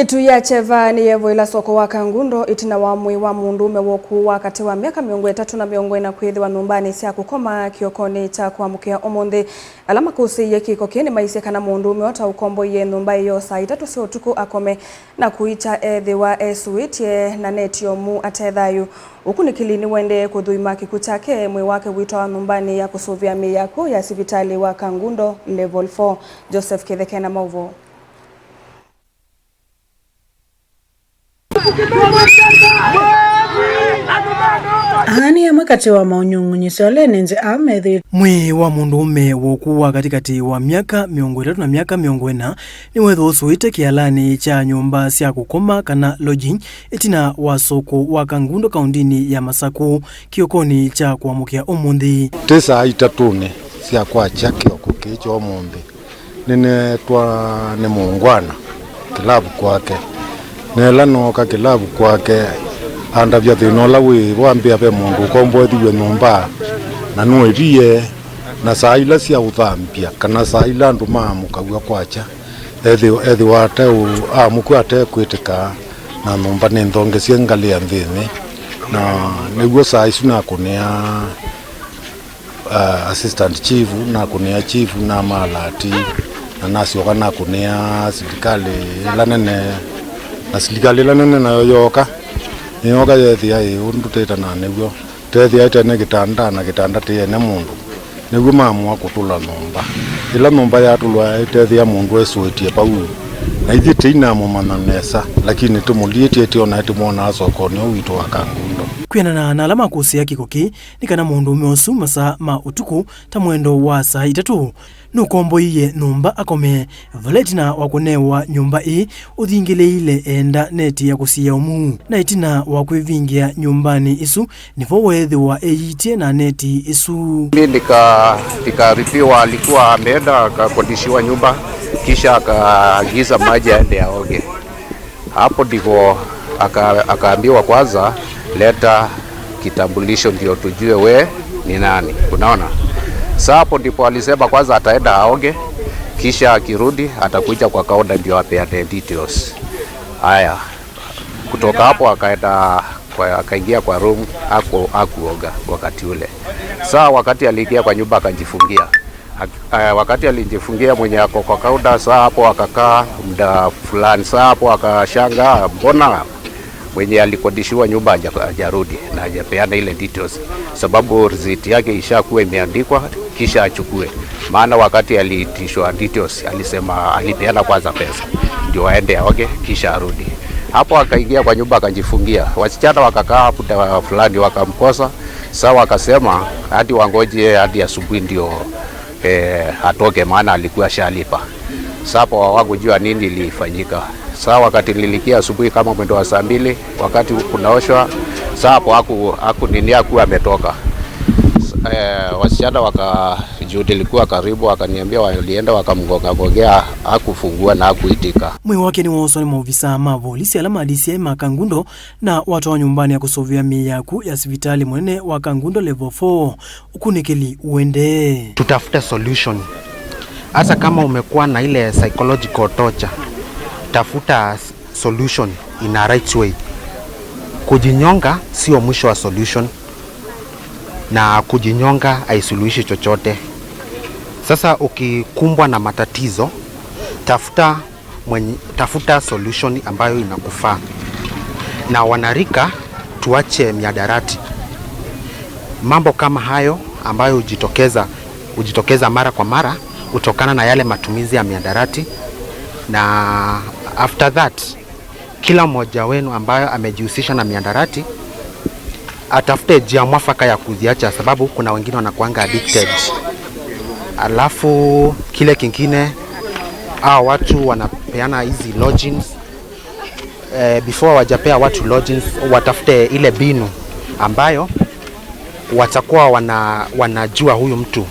Itu ya cheva ni yevo ila soko wa Kangundo itina wa mwi wa mundume woku wakati wa miaka 340 wa numbani siya kukoma kiokoni cha kuamukia omonde alama kusi ye kiko kieni maisi kana mundume wata ukombo ye numba iyo saa 3 si otuku akome na kuita edhi wa esuitie na netio mu atedhayu ukunikilini wende kudhuima kikuchake mwi wake wito wa numbani ya kusuvia miyako ya sivitali wa Kangundo level 4 Joseph Kithekena Mauvo. Hani ya mwakati wa maunyungunyisio lenenze amethi mwi wa mundume wokuwa katikati wa miaka 300 na miaka 40 ni wetho usuite kialani cha nyumba sia kukoma kana lodging itina wa soko wa Kangundo kaundini ya Masaku kiokoni cha kuamukia omundi tesa itatune sia kwa chaki okukicho omundi nene twa ne muungwana kilabu kwake nela noka kilabu kwake anda vya thinola wi wambia be mundu kombo thiwe nyumba na nuirie na saila sia uthambia kana saila ndu mamukagwa kwacha ethi wate amuku ate kwitika na nyumba ni ndonge cia ngali ya nthini na niguo saa ici na kunia assistant chief na kunia chief na malati na nasioka na kunia serikali lanene na serikali lanene na yoka nyoka yethia unduteta na niguo tethia tene gitanda na gitanda tiene mundu niguo mamwa kutula nyumba ila nyumba yatulwa tethia mundu esuitie pau na ithite ina mumananesa lakini tumulietie tiona timona sokoni wito wa Kangundo kwena na alama kusia kikoki nikana mundu umeosu masa ma utuku ta mwendo wa saa 3 nukombo iye numba akome valetina wakunewa nyumba ii uthingileile enda neti ya kusia umu na itina wakwivingia nyumbani isu nivo wethi wa eitie na neti isu nikaripiwa alikuwa ameenda akakodishiwa nyumba kisha akaagiza maji aende aoge. Hapo ndiko akaambiwa kwanza leta kitambulisho ndio tujue we ni nani. Unaona? Sasa hapo ndipo alisema kwanza ataenda aoge kisha akirudi atakuja kwa kaunta ndio apeane details. Haya. Kutoka hapo akaingia kwa room akuoga wakati ule. Sasa wakati aliingia kwa nyumba akajifungia. Wakati alijifungia mwenye ako kwa kaunta sasa hapo akakaa muda fulani sasa hapo akashanga mbona mwenye alikodishiwa nyumba hajarudi na hajapeana ile details sababu receipt yake ishakuwa imeandikwa kisha achukue maana wakati aliitishwa details alisema alipeana kwanza pesa ndio aende aoge kisha arudi. Hapo akaingia kwa nyumba akajifungia. Wasichana wakakaa muda fulani wakamkosa sasa wakasema hadi wangoje hadi asubuhi ndio atoke maana alikuwa shalipa. Sasa hapo hawakujua nini ilifanyika. Sasa wakati nilikia asubuhi kama mwendo wa saa 2 wakati kunaoshwa sasa hapo haku ametoka. Wasichana wakajudilikuwa karibu wakaniambia walienda wakamgongea hakufungua na hakuitika. Mwi wake ni waosoni maofisa ma polisi alama hadisi ya Kangundo na watu wa nyumbani ya kusovia miyaku ya sivitali mwenene wa Kangundo level 4 ukunikeli uende tutafuta solution. Hasa kama umekuwa na ile psychological torture, tafuta solution in a right way. Kujinyonga sio mwisho wa solution na kujinyonga haisuluhishi chochote. Sasa ukikumbwa na matatizo, tafuta solution ambayo inakufaa. Na wanarika tuache miadarati. Mambo kama hayo ambayo hujitokeza mara kwa mara utokana na yale matumizi ya miadarati, na after that kila mmoja wenu ambayo amejihusisha na miadarati atafute njia mwafaka ya kuziacha sababu kuna wengine wanakuanga addicted. Alafu kile kingine watu wanapeana hizi lodgings before wajapea watu lodgings watafute ile binu ambayo watakuwa wanajua huyu mtu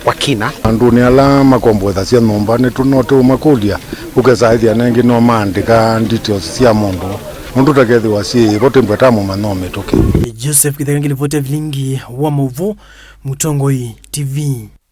kwa kina. Anduni alama kombo cia nyumba ni tunote umakulia ukesaithia nengi no mandika details cia mundu tagethi wasi bote mbetamu manome toke. Joseph Kithekena vote vilingi wa Mauvo Mutongoi TV.